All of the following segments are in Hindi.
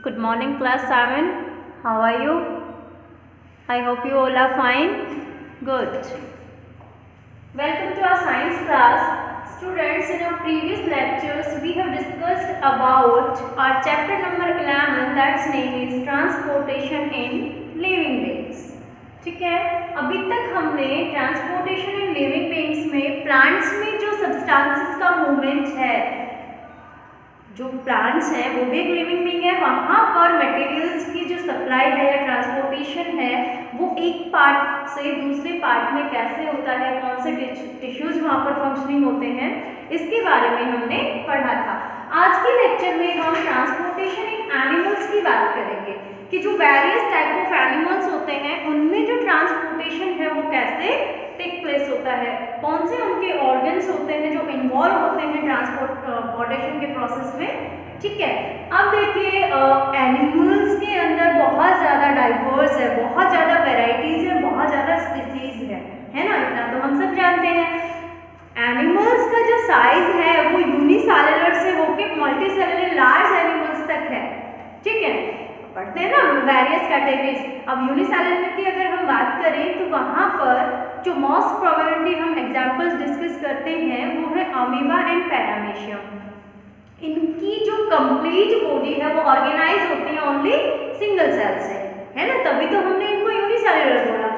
Good morning, class 7. How are you? I hope you all are fine. Good. Welcome to our science class. Students, in our previous lectures, we have discussed about our chapter number 11, that's name is Transportation in Living Beings. ठीक है, अभी तक हमने ट्रांसपोर्टेशन इन लिविंग बीइंग्स में प्लांट्स में जो सब्सटेंसेस का मूवमेंट है, जो प्लांट्स हैं वो भी एक लिविंग बीइंग है, वहाँ पर मटेरियल्स की जो सप्लाई है या ट्रांसपोर्टेशन है वो एक पार्ट से दूसरे पार्ट में कैसे होता है, कौन से टिश्यूज वहाँ पर फंक्शनिंग होते हैं, इसके बारे में हमने पढ़ा था। आज के लेक्चर में हम ट्रांसपोर्टेशन इन एनिमल्स की बात करेंगे कि जो वेरियस टाइप ऑफ एनिमल्स होते हैं उनमें जो ट्रांसपोर्टेशन है वो कैसे टेक प्लेस होता है, कौन से उनके ऑर्गन्स होते हैं जो इन्वॉल्व होते हैं ट्रांसपोर्टेशन के प्रोसेस में। ठीक है, अब देखिए एनिमल्स के अंदर बहुत ज़्यादा डाइवर्स है, बहुत ज़्यादा वेराइटीज़ है, बहुत ज़्यादा स्पीसीज है ना, इतना तो हम सब जानते हैं। एनिमल्स का जो साइज है वो यूनिसेलुलर से होकर मल्टीसेलुलर लार्ज एनिमल्स तक है। ठीक है, पढ़ते हैं ना वेरियस कैटेगरीज। अब यूनिसेलुलर की अगर हम बात करें तो वहाँ पर जो मोस्ट प्रोबेबली हम एग्जांपल्स डिस्कस करते हैं वो है अमीबा एंड पैरामीशियम। इनकी जो कंप्लीट बॉडी है वो ऑर्गेनाइज होती है ओनली सिंगल सेल से, है ना, तभी तो हमने इनको यूनिसेलुलर बोला।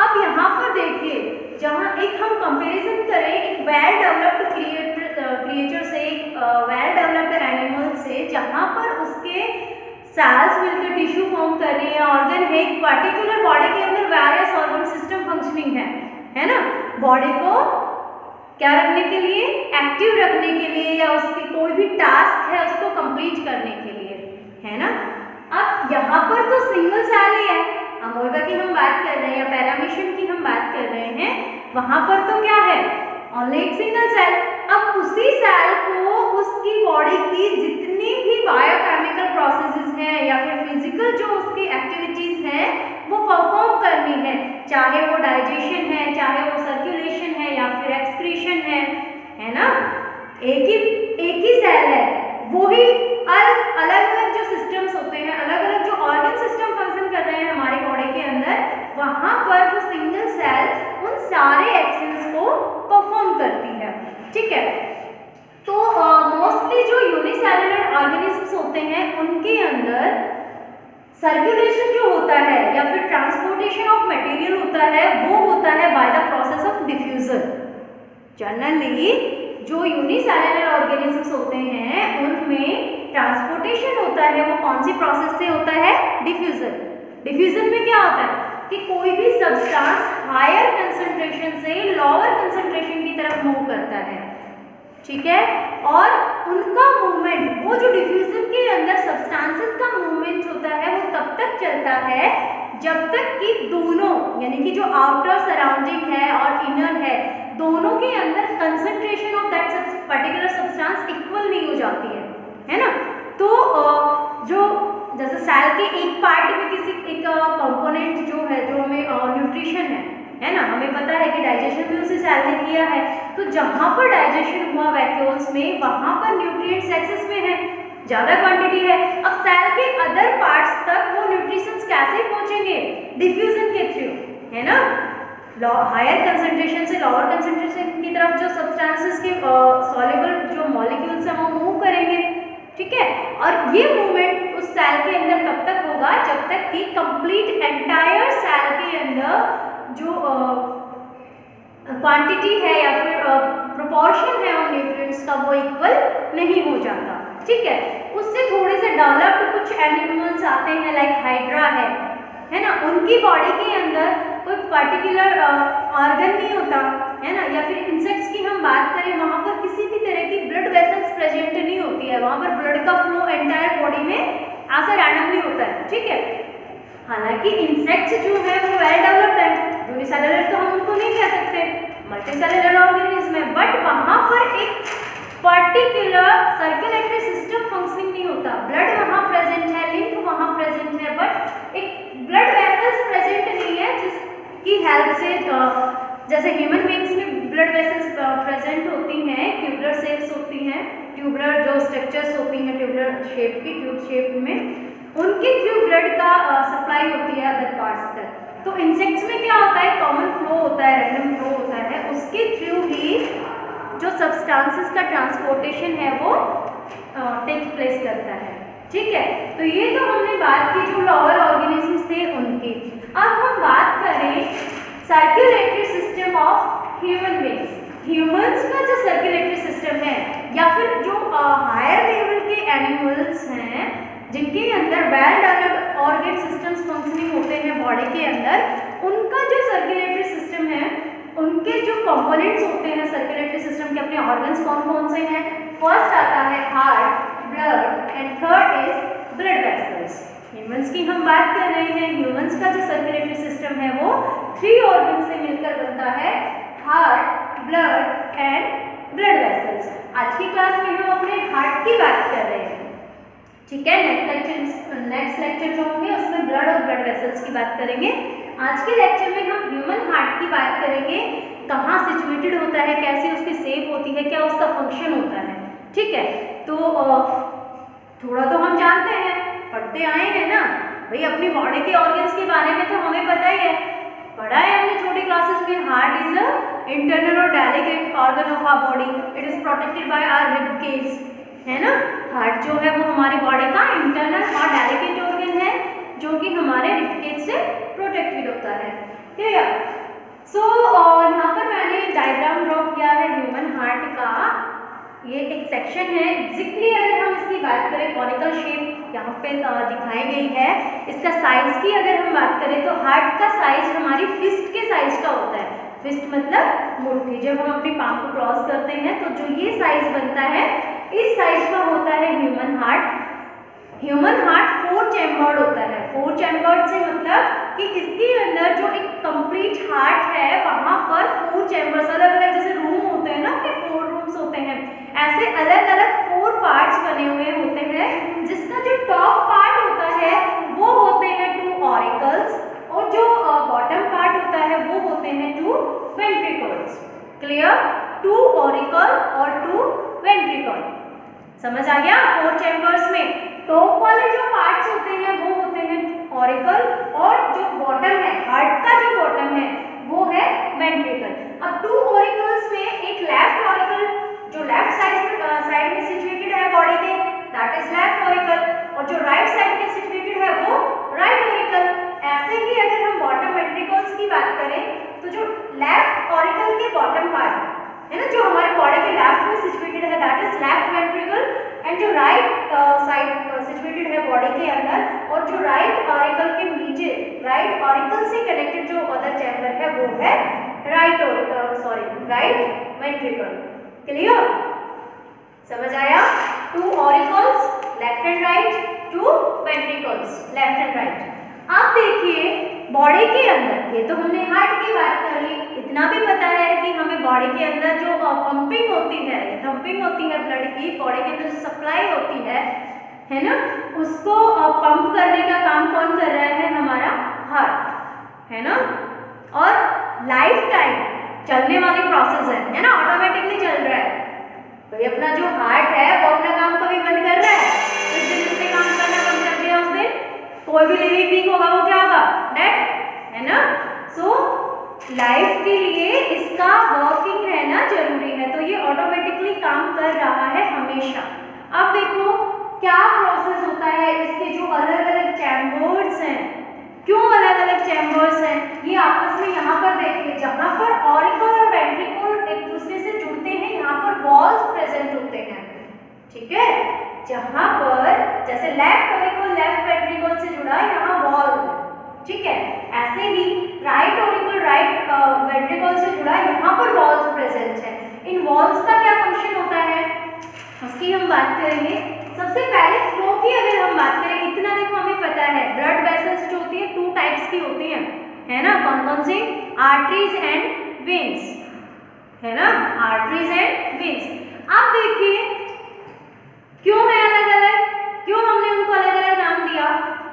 अब यहाँ पर देखिए, जहाँ एक हम कंपैरिजन करें एक वेल डेवलप्ड क्रिएचर से, एक वेल डेवलप्ड एनिमल से, जहाँ पर उसके सेल्स मिलकर टिश्यू फॉर्म कर रही है, ऑर्गन है, एक पर्टिकुलर बॉडी के अंदर वेरियस ऑर्गन सिस्टम फंक्शनिंग है ना, बॉडी को क्या रखने के लिए, एक्टिव रखने के लिए, या उसकी कोई भी टास्क है उसको कंप्लीट करने के लिए, है ना। अब यहाँ पर तो सिंगल सेल ही है, अमोइबा की हम बात कर रहे हैं या पैरामीशियम की हम बात कर रहे हैं, वहाँ पर तो क्या है, ओनली एक सिंगल सेल। अब उसी सेल को उसकी बॉडी की जितनी भी बायोकेमिकल प्रोसेसेस हैं या फिर फिजिकल जो उसकी एक्टिविटीज हैं वो परफॉर्म करनी है, चाहे वो डाइजेशन है, चाहे वो सर्कुलेशन है या फिर एक्सक्रीशन है ना। एक ही सेल है, वो ही अलग अलग जो सिस्टम्स होते हैं, अलग अलग जो ऑर्गन सिस्टम फंक्शन कर रहे हैं हमारी बॉडी के अंदर, वहाँ पर वो सिंगल सेल उन सारे एक्शंस को परफॉर्म करती है। ठीक है, तो मोस्टली जो यूनिसेलुलर ऑर्गेनिजम्स होते हैं उनके अंदर सर्कुलेशन जो होता है या फिर ट्रांसपोर्टेशन ऑफ मटेरियल होता है वो होता है by the process of diffusion. Generally जो यूनिसेलुलर ऑर्गेनिजम्स होते हैं उनमें ट्रांसपोर्टेशन होता है वो कौन सी प्रोसेस से होता है, डिफ्यूजन। डिफ्यूजन में क्या होता है कि कोई भी सब्सटेंस हायर कंसंट्रेशन से लोअर कंसंट्रेशन की तरफ मूव करता है। ठीक है, और उनका मूवमेंट, वो जो डिफ्यूजन के अंदर सब्सटेंसेस का मूवमेंट होता है वो तब तक चलता है जब तक कि दोनों, यानी कि जो आउटर सराउंडिंग है और इनर है, दोनों के अंदर concentration of that particular substance equal नहीं हो जाती है ना। तो जो जैसे सेल के एक पार्ट में किसी एक कंपोनेंट जो है, जो हमें न्यूट्रिशन है ना, हमें पता है कि डाइजेशन भी उसी सेल ने किया है, तो जहाँ पर डाइजेशन हुआ वैक्यूल्स में वहाँ पर न्यूट्रिएंट्स एक्सेस में है, ज़्यादा क्वांटिटी है। अब सेल के अदर पार्ट्स तक वो न्यूट्रिशंस कैसे पहुँचेंगे, डिफ्यूजन के थ्रू, है ना। हायर कंसंट्रेशन से लोअर कंसंट्रेशन की तरफ जो सब्सटेंसेस के सॉल्युबल जो मॉलिक्यूल्स हैं वो मूव करेंगे। ठीक है, और ये मूवमेंट उस सेल के अंदर तब तक होगा जब तक कि कंप्लीट एंटायर सेल के अंदर जो क्वांटिटी है या फिर प्रोपोर्शन है उन न्यूट्रिएंट्स का वो इक्वल नहीं हो जाता। ठीक है, उससे थोड़े से डेवलप्ड कुछ एनिमल्स आते हैं, लाइक हाइड्रा है ना, उनकी बॉडी के अंदर कोई पर्टिकुलर ऑर्गन नहीं होता, है ना, या फिर इंसेक्ट्स की हम बात करें वहाँ पर किसी भी तरह की ब्लड वेसल्स प्रेजेंट नहीं होती है, वहाँ पर ब्लड का फ्लो एंटायर बॉडी में ऐसा रैंडमली होता है। ठीक है, हालांकि इंसेक्ट्स जो है वो वेल डेवलप्ड है, यूनिसेलुलर तो हम उनको नहीं कह सकते, मल्टीसेलुलर ऑर्गेनिज्म है, बट वहाँ पर एक पर्टिकुलर सर्कुलेटरी सिस्टम फंक्शनिंग नहीं होता, ब्लड वहाँ प्रेजेंट है, लिंफ वहाँ प्रेजेंट है, बट एक ब्लड वेसल्स प्रेजेंट नहीं है जिसकी हेल्प से, जैसे ह्यूमन बीइंग्स में ब्लड वेसल्स प्रेजेंट होती हैं, ट्यूबुलर शेप्स होती हैं, ट्यूबुलर जो स्ट्रक्चर्स होती हैं ट्यूबुलर शेप की, ट्यूब शेप में, उनके थ्रू ब्लड का सप्लाई होती है अदर पार्ट्स तक। तो इंसेक्ट्स में क्या होता है, कॉमन फ्लो होता है, रैंडम फ्लो होता है, उसके थ्रू ही जो सब्सटेंसेस का ट्रांसपोर्टेशन है वो टेक प्लेस करता है। ठीक है, तो ये तो हमने बात की जो लोअर ऑर्गेनिजम्स थे उनकी। अब हम बात करें circulatory system of human beings. Humans का जो सर्कुलेटरी सिस्टम है या फिर जो हायर लेवल के एनिमल्स हैं जिनके अंदर well developed organ systems functioning होते हैं बॉडी के अंदर, उनका जो सर्कुलेटरी सिस्टम है, उनके जो कंपोनेंट्स होते हैं सर्कुलेटरी सिस्टम के, अपने ऑर्गन्स कौन कौन से हैं। फर्स्ट आता है heart, blood and third is blood vessels. Humans की हम बात कर रहे हैं। ह्यूमंस का जो सर्कुलेटरी सिस्टम है वो 3 ऑर्गन से मिलकर बनता है, heart, blood and blood vessels. आज की क्लास में हम अपने हार्ट की बात कर रहे हैं। ठीक है, नेक्स्ट लेक्चर जो होंगे उसमें ब्लड और ब्लड वेसल्स की बात करेंगे। आज के लेक्चर में हम ह्यूमन हार्ट की बात करेंगे, कहाँ सिचुएटेड होता है, कैसे उसकी शेप होती है, क्या उसका फंक्शन होता है। ठीक है, तो थोड़ा तो हम जानते हैं, पढ़ते आए हैं ना भाई, अपनी बॉडी के ऑर्गन्स के बारे में तो हमें पता ही है, पढ़ा है हमने छोटी क्लासेस में। हार्ट इज अ इंटरनल और delicate organ of our body, it is protected by our rib cage, है ना। हार्ट जो है वो हमारी बॉडी का इंटरनल और डेलिकेट ऑर्गन है जो कि हमारे रिब केज से प्रोटेक्टेड होता है। क्लियर। सो यहाँ पर मैंने डायग्राम ड्रॉ किया है ह्यूमन हार्ट का। ये एक सेक्शन है। एग्जैक्टली अगर हम इसकी बात करें, कॉनिकल शेप यहाँ पे दिखाई गई है। इसका साइज की अगर हम बात करें तो हार्ट का साइज हमारी फिस्ट के साइज का होता है। फिस्ट मतलब मुट्ठी। जब हम अपनी पाम को क्रॉस करते हैं तो जो ये साइज बनता है, इस साइज का होता है human heart. Human heart 4 chambered होता है। 4 चैम्बर्ड से मतलब कि इसके अंदर जो एक कंप्लीट हार्ट है वहां पर 4 चैम्बर्स, अलग अलग जैसे रूम होते हैं ना, अपने 4 रूम्स होते हैं, ऐसे अलग अलग 4 पार्ट्स बने हुए होते हैं, जिसका जो टॉप पार्ट होता है वो होते हैं 2 ऑरिकल्स और जो बॉटम पार्ट होता है वो होते हैं 2 वेंट्रिकल्स। क्लियर। 2 ऑरिकल और 2 वेंट्रिकल। समझ आ गया। 4 चैम्बर्स में टॉप वाले जो पार्ट्स होते हैं वो होते हैं ऑरिकल और जो बॉटम है, हार्ट का जो बॉटम है वो है वेंट्रिकल। अब 2 ऑरिकल्स में एक लेफ्ट ऑरिकल जो लेफ्ट साइड में सिचुएटेड है बॉडी के, दैट इज लेफ्ट ऑरिकल, और जो राइट साइड में सिचुएटेड है वो राइट ऑरिकल। ऐसे ही अगर हम बॉटम वेंट्रिकल्स की बात करें तो जो लेफ्ट ऑरिकल के बॉटम पार्ट है ना, जो हमारे बॉडी के लेफ्ट में सिचुएटेड है, that is left ventricle, and जो राइट साइड सिचुएटेड है बॉडी के अंदर, और जो राइट ऑरिकल के नीचे, राइट ऑरिकल से कनेक्टेड जो अदर चैम्बर है वो है राइट वेंट्रिकल। क्लियर। समझ आया। 2 auricles left and right, 2 ventricles left and right. अब देखिए बॉडी के अंदर, ये तो हमने हार्ट की बात कर ली, इतना भी पता है कि हमें बॉडी के अंदर जो पंपिंग होती है ब्लड की, बॉडी के अंदर सप्लाई होती है ना, उसको पंप करने का काम कौन कर रहा है, हमारा हार्ट, है ना। और लाइफ टाइम चलने वाली प्रोसेस है ना, ऑटोमेटिकली चल रहा है। तो अपना जो हार्ट है वो अपना काम कभी बंद कर रहा है, जिस दिन उसने काम करना बंद कर दिया उस दिन कोई भी लिविंग बीइंग होगा वो क्या होगा, डेड, है ना। सो लाइफ के लिए इसका वर्किंग रहना जरूरी है, तो ये ऑटोमेटिकली काम कर रहा है हमेशा। अब देखो क्या प्रोसेस होता है, इसके जो अलग अलग चैम्बर्स हैं, क्यों अलग अलग चैम्बर्स हैं, ये आपस में यहाँ पर देखिए, जहाँ पर ऑरिकल और वेंट्रिकल एक दूसरे से जुड़ते हैं यहाँ पर वॉल्स प्रेजेंट होते हैं। ठीक है, जहाँ पर जैसे लेफ्ट ऑरिकल लेफ्ट वेंट्रिकल से जुड़ा है, यहाँ वॉल है। ठीक है, ऐसे ही राइट ऑरिकल राइट वेंट्रिकल से जुड़ा है, यहाँ पर वॉल्स प्रेजेंट है। इन वॉल्स का क्या फंक्शन होता है उसकी हम बात करेंगे। सबसे पहले फ्लो की अगर हम बात करें, इतना देखो हमें पता है ब्लड वेसल्स जो होती है 2 टाइप्स की होती हैं, है ना। कौन कौन से, आर्टरीज एंड वेन्स, है ना, आर्टरीज एंड वेन्स। अब देखिए क्यों है अलग अलग, क्यों हमने उनको अलग अलग नाम दिया।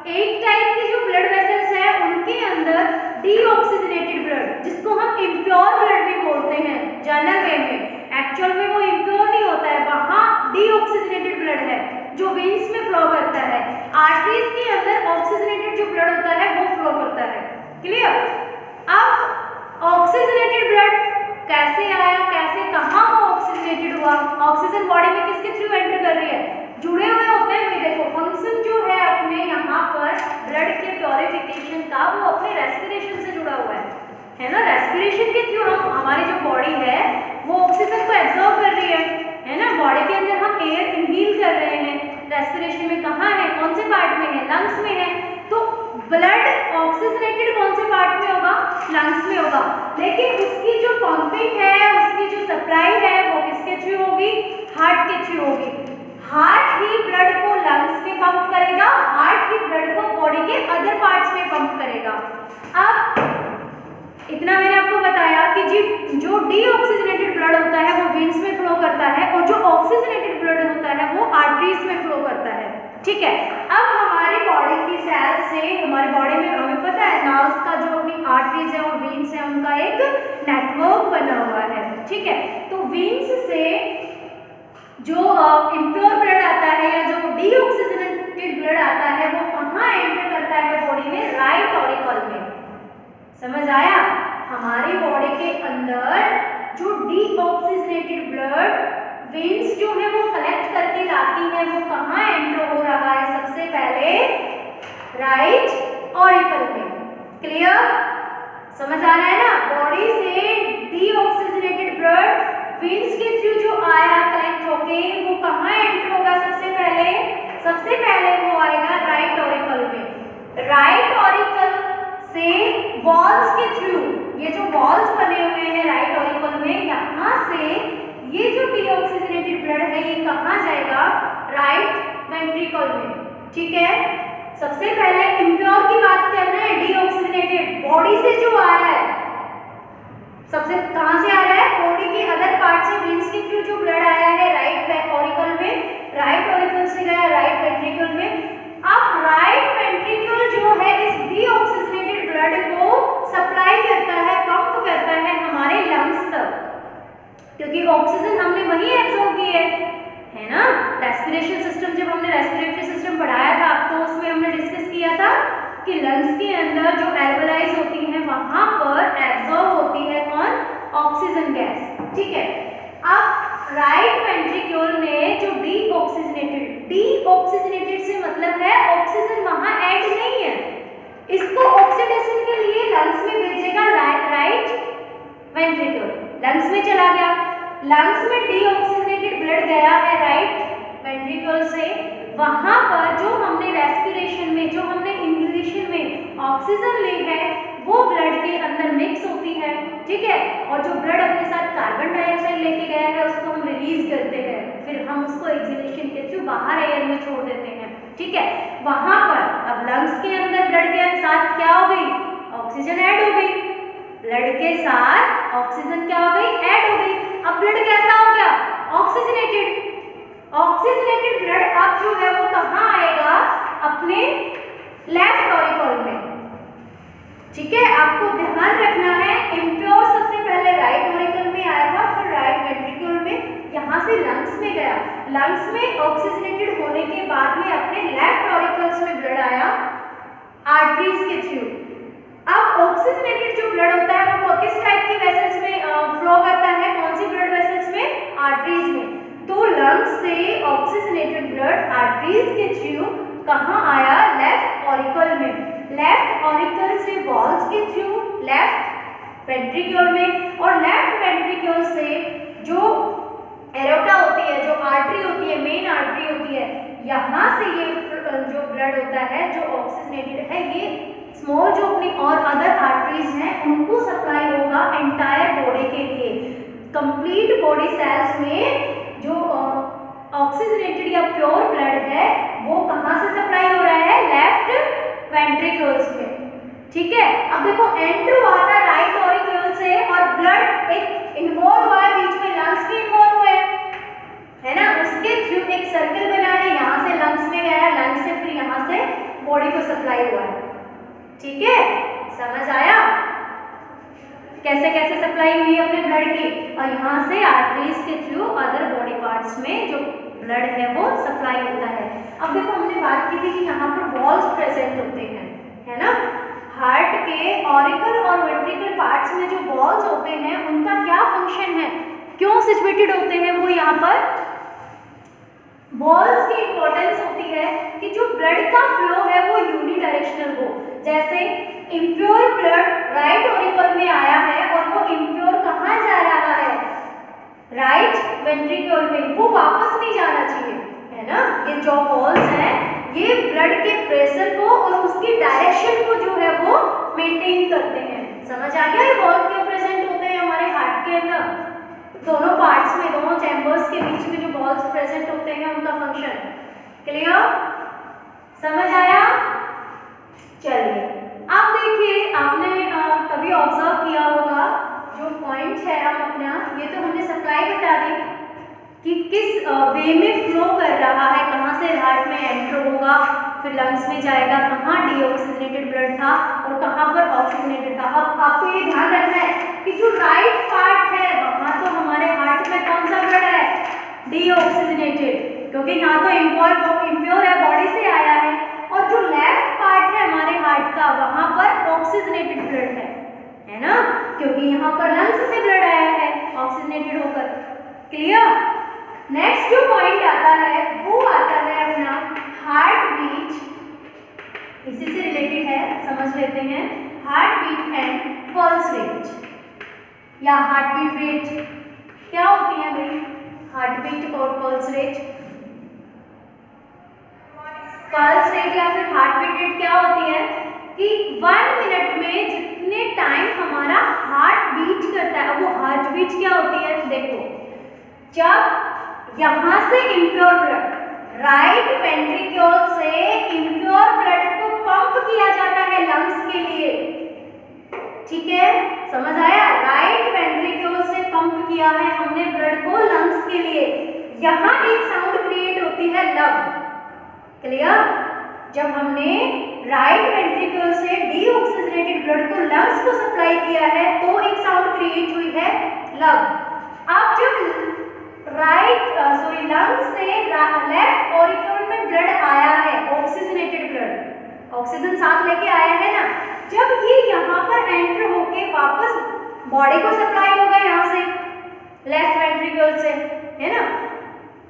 एक टाइप की जो ब्लड वेसल्स है उनके अंदर डीऑक्सीजनेटेड ब्लड, जिसको हम इम्प्योर ब्लड भी बोलते हैं जनरल वे में, एक्चुअल में वो इम्प्योर नहीं होता है, वहाँ डीऑक्सीजनेटेड ब्लड है जो वेन्स में फ्लो करता है। आर्टरीज के ब्लड होता है वो फ्लो करता है। क्लियर? अब ऑक्सीजनेटेड ब्लड कैसे आया, कैसे कहाँ वो ऑक्सीजनेटेड हुआ? ऑक्सीजन बॉडी में किसके थ्रू एंटर कर रही है? जुड़े हुए होते हैं। ये देखो फंक्शन जो है अपने यहाँ पर ब्लड के प्योरिफिकेशन का, वो अपने रेस्पिरेशन से जुड़ा हुआ है ना। रेस्पिरेशन के थ्रू हम, हमारी जो बॉडी है वो ऑक्सीजन को एब्जॉर्ब कर रही है ना। बॉडी के अंदर हम एयर इनहेल कर रहे हैं। रेस्पिरेशन में कहाँ है, कौन से पार्ट में है? लंग्स में है। तो ब्लड ऑक्सीजनेटेड कौन से पार्ट में होगा? लंग्स में होगा। लेकिन उसकी जो पंपिंग है, उसकी जो सप्लाई है वो किसके थ्रू होगी? हार्ट के थ्रू होगी। हार्ट ही ब्लड को लंग्स में पंप करेगा, हार्ट ही ब्लड को बॉडी के अदर पार्ट्स में पंप करेगा। अब इतना मैंने आपको बताया कि जो डीऑक्सीजनेटेड ब्लड होता है वो वेन्स में फ्लो करता है, और जो ऑक्सीजनेटेड ब्लड होता है वो आर्टरीज में फ्लो करता है। ठीक है। अब हमारी बॉडी की सेल से, हमारी बॉडी में हमें पता है नर्व्स का जो अपनी आर्टरीज है और वेन्स है उनका एक नेटवर्क बना हुआ है। ठीक है। तो वेन्स से जो इम्प्योर ब्लड आता है या जो डीऑक्सीजनेटेड ब्लड आता है वो कहाँ एंटर करता है बॉडी में? राइट ऑरिकल में। समझ आया? हमारी बॉडी के अंदर जो डीऑक्सीजनेटेड ब्लड वेन्स जो है वो कलेक्ट करके लाती है, वो कहाँ एंटर हो रहा है? सबसे पहले राइट ऑरिकल में। क्लियर? समझ आ रहा है ना? बॉडी से डीऑक्सीजनेटेड ब्लड वेन्स के थ्रू जो आया कलेक्ट होके, वो कहाँ एंटर होगा? सबसे पहले वो आएगा राइट ऑरिकल में। राइट ऑरिकल से वॉल्स के थ्रू, ये जो वॉल्स बने हुए हैं राइट ऑरिकल में, यहाँ से ये जो डीऑक्सीजनेटेड ब्लड है ये कहाँ जाएगा? राइट वेंट्रिकल में। ठीक है। सबसे पहले इम्प्योर की बात करना है। डीऑक्सीजनेटेड बॉडी से जो आ रहा है, सबसे कहाँ से आ रहा है? बॉडी के अदर पार्ट से वेन्स के थ्रू जो ब्लड आया है राइट ऑरिकल में, राइट ऑरिकल से गया राइट वेंट्रिकल में। अब राइट वेंट्रिकल जो है इस डीऑक्सीजनेटेड ब्लड को सप्लाई करता है, पंप करता है हमारे लंग्स तक, क्योंकि ऑक्सीजन हमने वही एब्जॉर्ब की है ना। रेस्पिरेशन सिस्टम, जब हमने रेस्पिरेटरी सिस्टम पढ़ाया था आपको, उसमें हमने डिस्कस किया था कि लंग्स के अंदर जो एल्वेलाइज होती हैं वहां पर एब्जॉर्ब होती है कौन? Oxygen gas. ठीक है। अब राइट वेंट्रिक्यूल ने जो डीऑक्सीजनेटेड से मतलब है ऑक्सीजन वहां ऐड नहीं है, इसको ऑक्सीडेशन के लिए लंग्स में भेजेगा राइट वेंट्रिक्यूल। लंग्स में चला गया, लंग्स में डीऑक्सीजनेटेड ब्लड गया है राइट वेंट्रिक्यूल से, वहां पर जो हमने रेस्पिरेशन में, जो हमने इनहेलेशन में ऑक्सीजन ली है वो ब्लड के अंदर मिक्स होती है। ठीक है। और जो ब्लड अपने साथ कार्बन डाइऑक्साइड लेके गया है उसको हम रिलीज करते हैं, फिर हम उसको एक्सहेलेशन के थ्रू बाहर एयर में छोड़ देते हैं। ठीक है। वहां पर अब लंग्स के अंदर ब्लड के साथ क्या हो गई? ऑक्सीजन ऐड हो गई। ब्लड के साथ ऑक्सीजन क्या हो गई? ऐड हो गई। अब ब्लड कैसा हो गया? ऑक्सीजनेटेड। ऑक्सीजनेटेड ब्लड अब जो है वो कहाँ आएगा? अपने लेफ्ट ऑरिकल में। ठीक है। आपको ध्यान रखना है, इम्प्योर सबसे पहले राइट ऑरिकल में आया था, फिर राइट वेंट्रिक्यूल में, यहाँ से लंग्स में गया। लंग्स में ऑक्सीजनेटेड होने के बाद में अपने लेफ्ट ऑरिकल्स में ब्लड आया आर्टरीज के थ्रू। अब ऑक्सीजनेटेड जो ब्लड होता है वो किस टाइप की वेसल्स में फ्लो करता है? कौन सी ब्लड वेसल्स में? आर्टरीज में। तो लंग्स से ऑक्सीजनेटेड ब्लड आर्टरीज के थ्रू कहाँ आया? लेफ्ट ऑरिकल में। लेफ्ट ऑरिकल से वॉल्स के थ्रू लेफ्ट वेंट्रिक्यूल में, और लेफ्ट वेंट्रिक्यूल से जो एरोटा होती है, जो आर्टरी होती है, मेन आर्टरी होती है, यहाँ से ये जो ब्लड होता है जो ऑक्सीजनेटेड है, ये स्मॉल जो अपनी और अदर आर्टरीज हैं उनको सप्लाई होगा एंटायर बॉडी के लिए। कंप्लीट बॉडी सेल्स में जो ऑक्सीजनेटेड या प्योर ब्लड है वो कहाँ से सप्लाई हो रहा है? लेफ्ट वेंट्रिक्यूल्स में। ठीक है। अब देखो एंटर हुआ था राइट ऑरिक्यूल से और ब्लड एक इन्वॉल्व हुआ है, बीच में लंग्स भी इन्वॉल्व हुए है ना, उसके थ्रू एक सर्कल बना है, यहाँ से लंग्स में गया है, लंग्स से फिर यहाँ से बॉडी को सप्लाई हुआ है। ठीक है। समझ आया कैसे कैसे सप्लाई हुई अपने ब्लड की? और यहाँ से आर्टरीज के थ्रू अदर बॉडी पार्ट्स में जो ब्लड है वो सप्लाई होता है। अब देखो हमने बात की थी कि यहाँ पर वॉल्स प्रेजेंट होते हैं, है ना। हार्ट के ऑरिकल और वेंट्रिकल पार्ट्स में जो वॉल्स होते हैं उनका क्या फंक्शन है, क्यों सिचुएटेड होते हैं वो यहाँ पर। वॉल्स की इंपॉर्टेंस होती है कि जो ब्लड का फ्लो है वो यूनिडायरेक्शनल हो। जैसे इम्प्योर ब्लड राइट ऑरिकल में आया है और वो इम्प्योर कहाँ जा रहा है, राइट वेंट्रिकल में, वो वापस नहीं जाना चाहिए, है ना। ये जो वॉल्स हैं ये ब्लड के प्रेशर को और उसकी डायरेक्शन को जो है वो मेंटेन करते हैं। समझ आ गया, ये वॉल्व क्यों प्रेजेंट होते हैं हमारे हार्ट के अंदर, दोनों पार्ट्स में, दोनों चैम्बर्स के बीच में जो वॉल्स प्रेजेंट होते हैं उनका फंक्शन क्लियर, समझ आया। चलिए अब देखिए, आपने कभी ऑब्जर्व किया होगा जो पॉइंट है हम अपना, ये तो हमने सप्लाई बता दी कि किस वे में फ्लो कर रहा है, कहाँ से हार्ट में एंटर होगा, फिर लंग्स में जाएगा, कहाँ डीऑक्सीजनेटेड ब्लड था और कहाँ पर ऑक्सीजनेटेड था। अब आपको ये ध्यान रखना है कि जो राइट पार्ट है वहाँ तो हमारे हार्ट में कौन सा ब्लड है, डीऑक्सीजनेटेड, क्योंकि यहाँ तो इम्प्योर है, बॉडी से आया है, और जो लेफ्ट पार्ट है हमारे हार्ट का वहाँ पर ऑक्सीजनेटेड ब्लड है ना, क्योंकि यहाँ पर लंग्स से ब्लड आया है ऑक्सीजनेटेड होकर। क्लियर। नेक्स्ट जो पॉइंट आता है वो आता है अपना हार्ट बीट, इसी से रिलेटेड है, समझ लेते हैं। Heart beat and pulse rate या हार्ट बीट रेट क्या होती है भाई, हार्ट बीट और पल्स रेट। पल्स रेट या फिर हार्ट बीट रेट क्या होती है कि 1 मिनट में जितने टाइम हमारा हार्ट बीट करता है, अब वो हार्ट बीट क्या होती है, देखो जब यहां से इम्प्योर ब्लड राइट वेंट्रिक्यूल से इम्प्योर ब्लड को पंप किया जाता है लंग्स के लिए, ठीक है, समझ आया। राइट वेंट्रिक्यूल से पंप किया है हमने ब्लड को लंग्स के लिए, यहां एक साउंड क्रिएट होती है लब। क्लियर। जब हमने राइट वेंट्रिक्यूल से डीऑक्सीजनेटेड ब्लड को लंग्स को सप्लाई किया है तो एक साउंड क्रिएट हुई है लब। अब जब लंग से लेफ्ट ऑरिकल में ब्लड आया है, ऑक्सीजनेटेड ब्लड, ऑक्सीजन साथ लेके आया है ना, जब ये यहाँ पर एंटर होके वापस बॉडी को सप्लाई होगा यहाँ से लेफ्ट वेंट्रिकल से, है ना।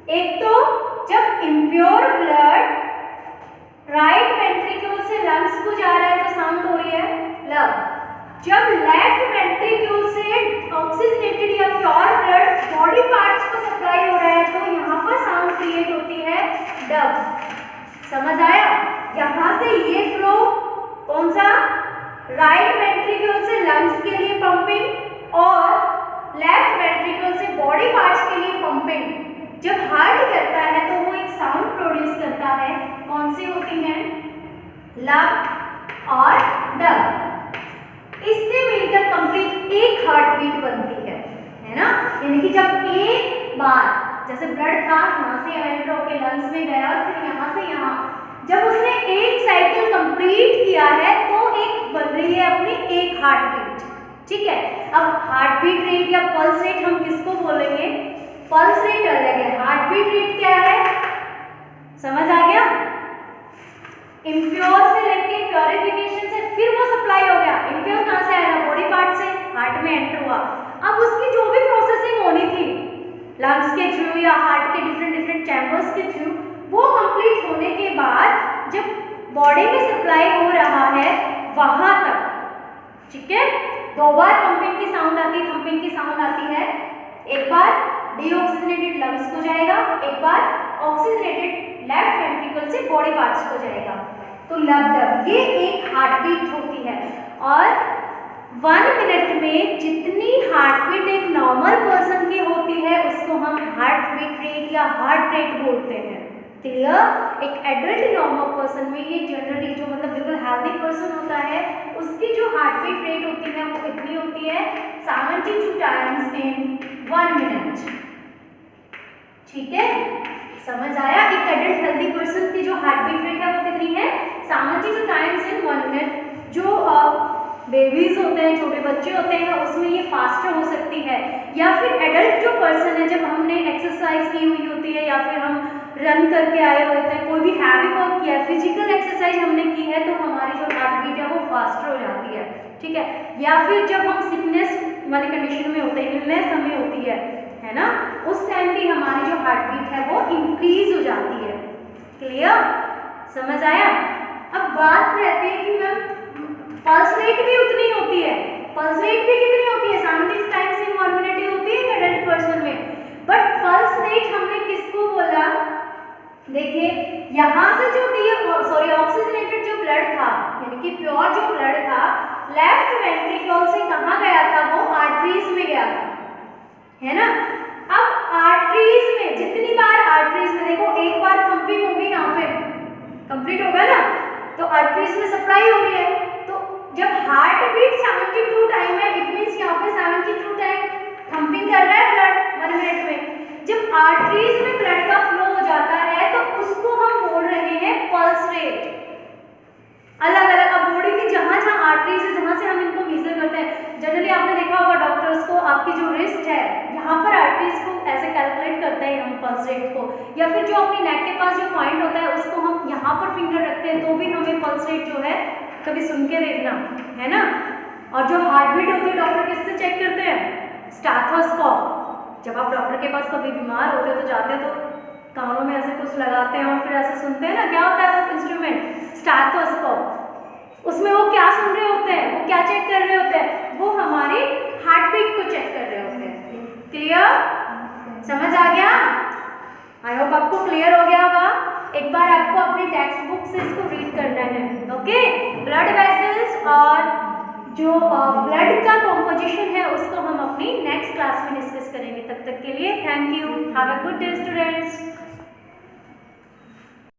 एक तो जब इम्प्योर ब्लड राइट वेंट्रिकल से लंग्स को जा रहा है तो साउंड हो रही है लब। जब लेफ्ट वेंट्रिकल से ऑक्सीजनेटेड या प्योर ब्लड बॉडी पार्ट्स को सप्लाई हो रहा है तो यहाँ पर साउंड क्रिएट होती है डब। समझ आया। यहाँ से ये फ्लो कौन सा, राइट वेंट्रिकल से लंग्स के लिए पंपिंग और लेफ्ट वेंट्रिकल से बॉडी पार्ट्स के लिए पंपिंग। जब हार्ट करता है तो वो एक साउंड प्रोड्यूस करता है, कौन सी होती है, लब और डब। इससे मिलकर कंप्लीट एक हार्ट बीट बनती है ना। यानी कि जब एक बार जैसे ब्लड था यहाँ से एंटर होकर लंग्स में गया और फिर यहाँ से यहाँ, जब उसने एक साइकिल कंप्लीट किया है तो एक बन रही है अपनी एक हार्ट बीट, ठीक है। अब हार्ट बीट रेट या पल्स रेट हम किसको बोलेंगे, पल्स रेट अलग है, हार्ट बीट रेट क्या है, समझ आ गया। इम्प्योर से लेके प्योरिफिकेशन से फिर वो सप्लाई हो गया, इम्प्योर कहाँ से आया, बॉडी पार्ट से हार्ट में एंटर हुआ। अब उसकी जो भी प्रोसेसिंग होनी थी लंग्स के थ्रू या हार्ट के डिफरेंट चैम्बर्स के थ्रू, वो कंप्लीट होने के बाद जब बॉडी में सप्लाई हो रहा है वहां तक, ठीक है, 2 बार पंपिंग की साउंड आती है, थम्पिंग की साउंड आती है। एक बार डीऑक्सीजनेटेड लंग्स को जाएगा, एक बार ऑक्सीजनेटेड लेफ्ट वेंट्रिकल से बॉडी पार्ट्स को जाएगा, तो लब डब ये एक हार्ट बीट होती है। और 1 मिनट में जितनी हार्ट बीट एक नॉर्मल पर्सन की होती है उसको हम हार्ट बीट रेट या हार्ट रेट बोलते हैं। क्लियर। एक एडल्ट नॉर्मल पर्सन में ये जनरली जो मतलब बिल्कुल हेल्दी पर्सन होता है उसकी जो हार्ट बीट रेट होती है वो कितनी होती है, 72 टाइम्स इन 1 मिनट, ठीक है, समझ आया। एक एडल्ट हेल्दी पर्सन की जो हार्ट बीट रेट है वो कितनी है, 72 टाइम्स इन 1 मिनट। जो बेबीज होते हैं, छोटे बच्चे होते हैं, उसमें ये फास्टर हो सकती है, या फिर एडल्ट जो पर्सन है जब हमने एक्सरसाइज की हुई होती है या फिर हम रन करके आए होते हैं, कोई भी हैवी वर्क किया है, फिजिकल एक्सरसाइज हमने की है, तो हमारी जो हार्ट बीट है वो फास्टर हो जाती है, ठीक है। या फिर जब हम सिकनेस वाली कंडीशन में होते हैं, इलनेस हमें होती है ना, उस टाइम भी हमारी जो हार्ट बीट है वो इंक्रीज हो जाती है। क्लियर, समझ आया। अब बात रहती है कि मैम पल्स रेट भी उतनी होती है, पल्स रेट भी कितनी होती है, 70 टाइम्स इन 1 मिनट ही होती है एडल्ट पर्सन में, बट पल्स रेट हमने किसको बोला, देखिए यहाँ से जो ऑक्सीजनेटेड जो ब्लड था, यानी कि प्योर जो ब्लड था, लेफ्ट वेंट्रिकल से कहाँ गया था, वो आर्टरीज में गया था, है ना। अब आर्टरीज में जितनी बार आर्टरीज में देखो, एक बार पंपिंग होगी यहाँ पे कंप्लीट होगा ना, तो आर्टरीज में सप्लाई हो रही है, तो जब हार्ट बीट 72 टाइम है, इट मींस यहाँ पे 72 टाइम पंपिंग कर रहा है ब्लड 1 मिनट में। जब आर्टरीज में ब्लड का फ्लो हो जाता है तो उसको हम बोल रहे हैं पल्स रेट। अलग अलग अब बॉडी की जहाँ जहाँ आर्टरीज है, जहाँ से हम इनको मेजर करते हैं, जनरली आपने देखा होगा डॉक्टर्स को, आपकी जो रिस्ट है यहाँ पर आर्टरीज को ऐसे कैलकुलेट करते हैं हम पल्स रेट को, या फिर जो अपनी नेक के पास जो पॉइंट होता है उसको हम यहाँ पर फिंगर रखते हैं, तो भी हमें पल्स रेट जो है कभी सुन के देखना, है ना। और जो हार्ट बीट होती है डॉक्टर किससे चेक करते हैं, स्टेथोस्कोप। जब आप डॉक्टर के पास कभी बीमार होते हो तो जाते हैं तो कानों में ऐसे कुछ लगाते हैं और फिर ऐसे सुनते हैं ना, क्या होता है वो इंस्ट्रूमेंट, स्टेथोस्कोप। उसमें वो क्या सुन रहे होते हैं, वो क्या चेक कर रहे होते हैं, वो हमारी हार्ट बीट को चेक कर रहे होते हैं। क्लियर, समझ आ गया, आई होप आपको क्लियर हो गया होगा। एक बार आपको अपनी टेक्स्ट बुक से इसको रीड करना है, ओके। ब्लड वेसल्स और जो ब्लड का कॉम्पोजिशन है उसको हम अपनी नेक्स्ट क्लास में डिस्कस करेंगे। तब तक के लिए thank you, have a good day students.